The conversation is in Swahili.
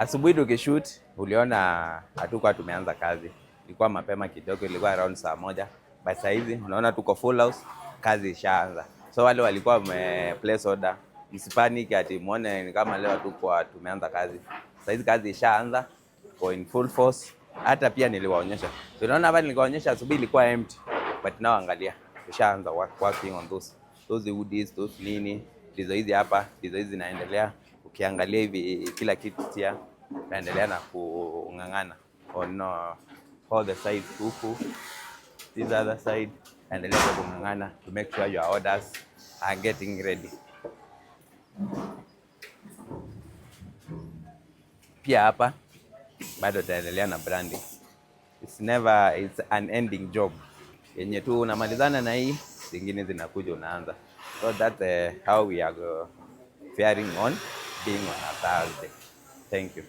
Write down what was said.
Asubuhi tukishoot uliona hatukuwa tumeanza kazi. Ilikuwa mapema kidogo, ilikuwa around saa moja. By saa hizi unaona tuko full house, kazi ishaanza. So wale walikuwa wame place order, msipanic ati muone ni kama leo hatukuwa tumeanza kazi. Saa hizi kazi ishaanza, go in full force. Hata pia niliwaonyesha. So unaona hapa niliwaonyesha asubuhi ilikuwa empty, but now angalia tushaanza working on those woodies, those nini, ndizo hizi hapa, ndizo hizi zinaendelea. Ukiangalia hivi kila kitu tia naendelea na kung'ang'ana on all the sides huku, this other side naendelea kung'ang'ana to make sure your orders are getting ready. Pia hapa bado taendelea na branding. It's an ending job yenye tu unamalizana na hii, zingine zinakuja unaanza. So that's how we are faring on being on a Thursday. Thank you.